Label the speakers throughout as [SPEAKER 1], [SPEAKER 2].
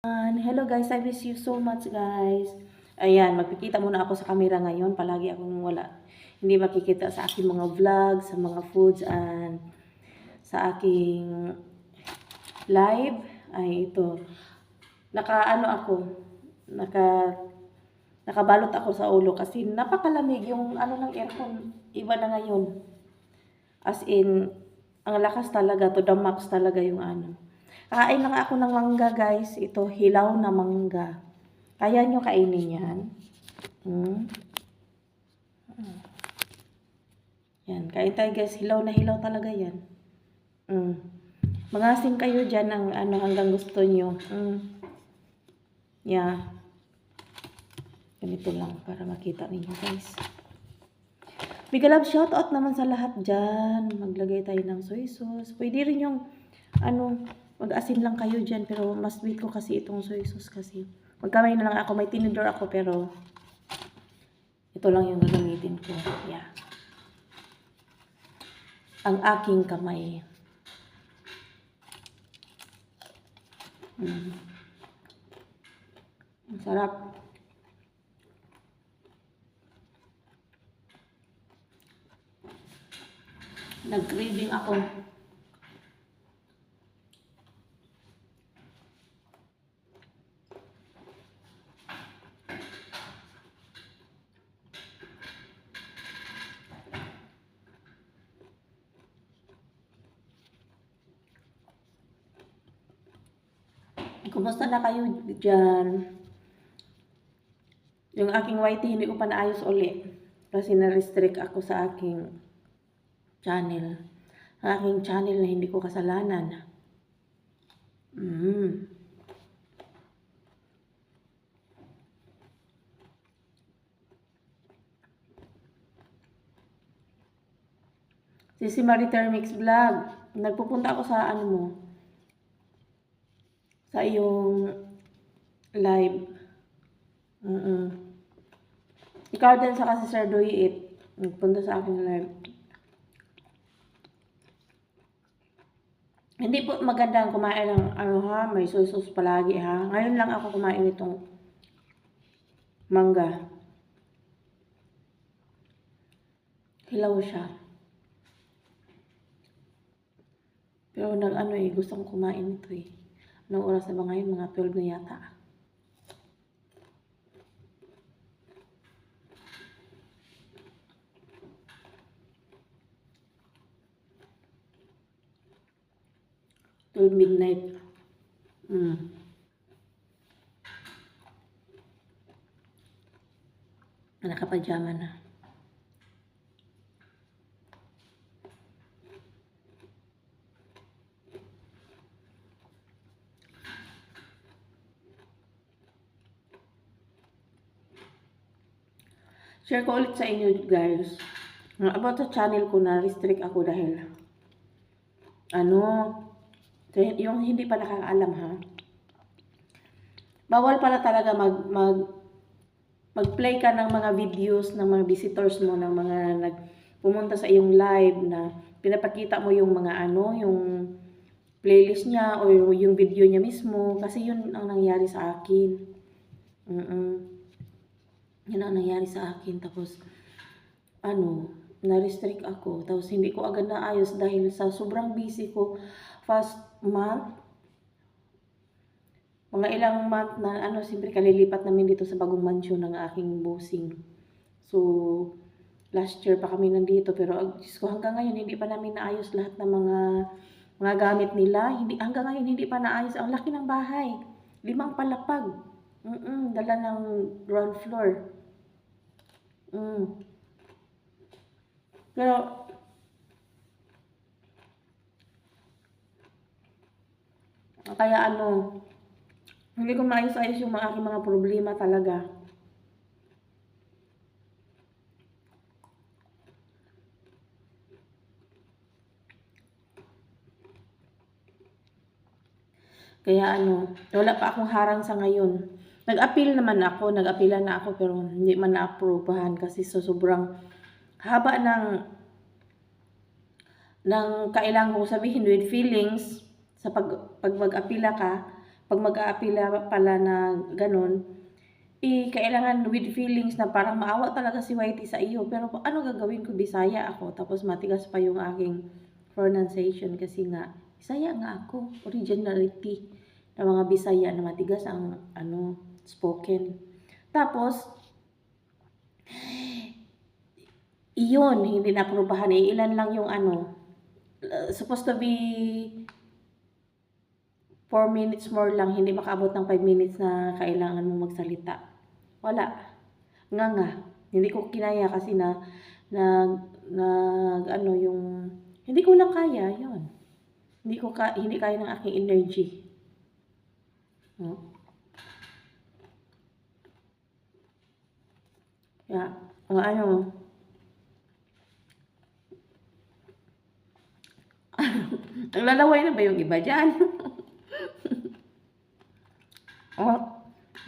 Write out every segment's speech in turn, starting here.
[SPEAKER 1] Hello guys, I miss you so much guys. Ayan, magpikita muna ako sa camera ngayon. Palagi akong wala. Hindi makikita sa aking mga vlog, sa mga foods, and sa aking live. Ay, ito. Nakabalot ako sa ulo kasi napakalamig yung ng aircon. Iba na ngayon. As in, ang lakas talaga, to the max talaga yung Kain lang ako ng mangga guys. Ito, hilaw na mangga. Kaya nyo kainin yan. Yan, kain tayo guys. Hilaw na hilaw talaga yan. Mangasim kayo dyan ng hanggang gusto nyo. Yeah. Ganito lang para makita ninyo guys. Big love shoutout naman sa lahat dyan. Maglagay tayo ng soy sauce. Pwede rin yung mag-asin lang kayo dyan, pero mas sweet ko kasi itong soy sauce kasi. Magkamay na lang ako, may tinidor ako, pero ito lang yung gagamitin ko. Yeah. Ang aking kamay. Ang sarap. Nag-craving ako. Kumusta na kayo dyan? Yung aking YT hindi ko pa naayos uli. Kasi na-restrict ako sa aking channel. Ang aking channel na hindi ko kasalanan. Si Mariter Mix Vlog. Nagpupunta ako sa sa iyong live. Ikaw din sa kasi Sir Doy nagpunta sa aking live. Hindi po maganda ang kumain ng may soy sauce palagi ha. Ngayon lang ako kumain itong mangga. Hilaw siya. Pero gusto kong kumain ito eh. Anong oras na ba ngayon? Mga 12 na yata. Till midnight. Nakapajama na. Share ko ulit sa inyo guys. About sa channel ko na restrict ako dahil yung hindi pa nakakaalam ha. Bawal pala talaga mag-play ka ng mga videos ng mga visitors mo, ng mga pumunta sa iyong live na pinapakita mo yung mga yung playlist niya o yung video niya mismo kasi yun ang nangyari sa akin. Yun ang nangyari sa akin. Tapos, na-restrict ako. Tapos, hindi ko agad naayos dahil sa sobrang busy ko. First month, mga ilang month na, siyempre kalilipat namin dito sa bagong mansion ng aking bossing. So, last year pa kami nandito. Pero, Diyos ko, hanggang ngayon, hindi pa namin naayos lahat ng mga gamit nila. Hanggang ngayon, hindi pa naayos. Ang laki ng bahay. 5 palapag. Dala ng ground floor. Pero kaya hindi ko maayos-ayos yung aking mga problema talaga. Kaya wala pa akong harang sa ngayon. Nag-appeal naman ako, nag-appeala na ako pero hindi man na-approvehan kasi sobrang haba ng kailangan kong sabihin with feelings sa pag mag-apila ka. pag mag-aapila pala na gano'n, kailangan with feelings na parang maawa talaga si Whitey sa iyo. Pero ano gagawin ko, Bisaya ako, tapos matigas pa yung aking pronunciation kasi nga, Bisaya nga ako, originality ng mga Bisaya na matigas ang spoken. Tapos, iyon, hindi na-aprobahan. Ilan lang yung supposed to be 4 minutes more lang, hindi makaabot ng 5 minutes na kailangan mo magsalita. Wala. Nga. Hindi ko kinaya kasi hindi ko lang kaya, yun. Hindi kaya ng aking energy. No? Yeah. Naglalaway na ba yung iba dyan?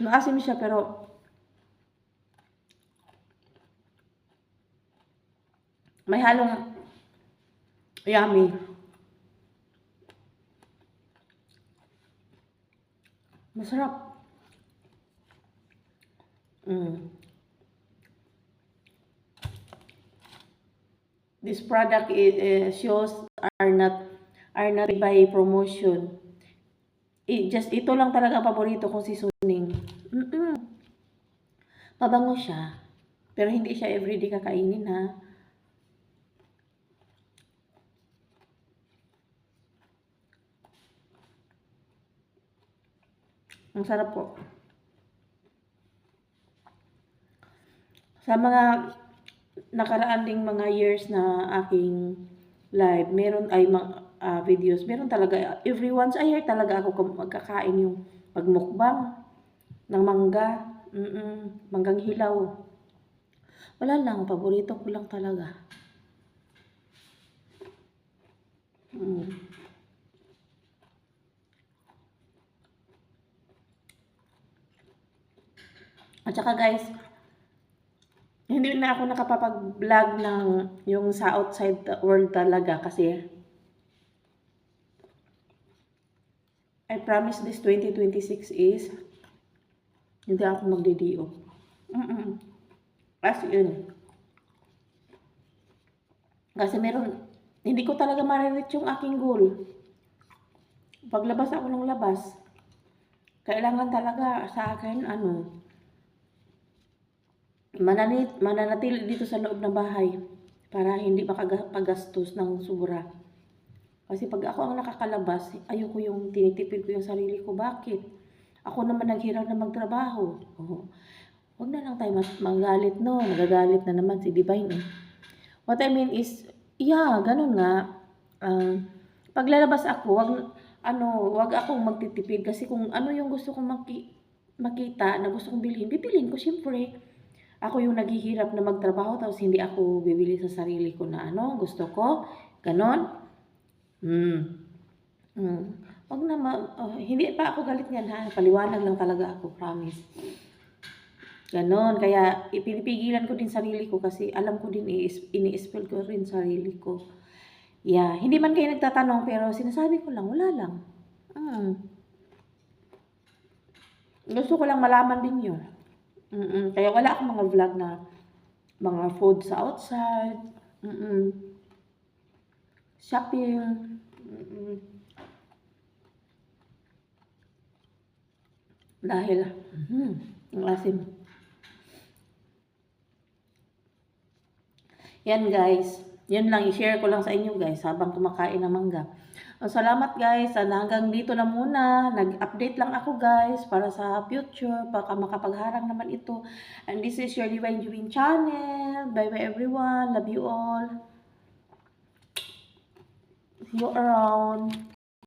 [SPEAKER 1] Naasim siya pero may halong yummy. Masarap. This product shows are not by promotion. Ito lang talaga ang paborito kong seasoning. Mabango siya. Pero hindi siya everyday kakainin, ha. Ang sarap po. Sa mga nakaraan ding mga years na aking live, meron ay videos, meron talaga, every once a year talaga ako magkakain yung pagmukbang ng mangga, manggang hilaw. Wala lang, paborito ko lang talaga. At saka guys, hindi na ako nakapapag-vlog ng yung sa outside world talaga kasi I promise this 2026 is hindi ako magdidio. As in. Kasi hindi ko talaga ma-reach yung aking goal. Paglabas ako ng labas, kailangan talaga sa akin, mananatili dito sa loob ng bahay para hindi makapagastos ng sobra. Kasi pag ako ang nakakalabas, ayoko yung tinitipid ko yung sarili ko. Bakit? Ako naman naghirap na magtrabaho. Huwag na lang tayo magalit, no? Nagagalit na naman si Divine. What I mean is, ganun nga. Paglalabas ako, wag akong magtitipid kasi kung ano yung gusto kong makita na gusto kong bilhin, bibilhin ko syempre. Ako yung naghihirap na magtrabaho tapos hindi ako bibili sa sarili ko na gusto ko. Ganon. Wag na hindi pa ako galit niyan, ha. Paliwanag lang talaga ako, promise. Ganon. Kaya ipinipigilan ko din sarili ko kasi alam ko din ini-spell ko rin sarili ko. Hindi man kayo nagtatanong pero sinasabi ko lang, wala lang. Gusto ko lang malaman din yun. Kaya wala akong mga vlog na mga food sa outside. Shopping. Dahil, ang asim. Yan guys. Yan lang, i-share ko lang sa inyo guys habang kumakain ng mangga. Salamat guys, hanggang dito na muna. Nag-update lang ako guys para sa future, baka makapagharang naman ito. And this is your Divine Jewin channel. Bye bye everyone, love you all. See you around.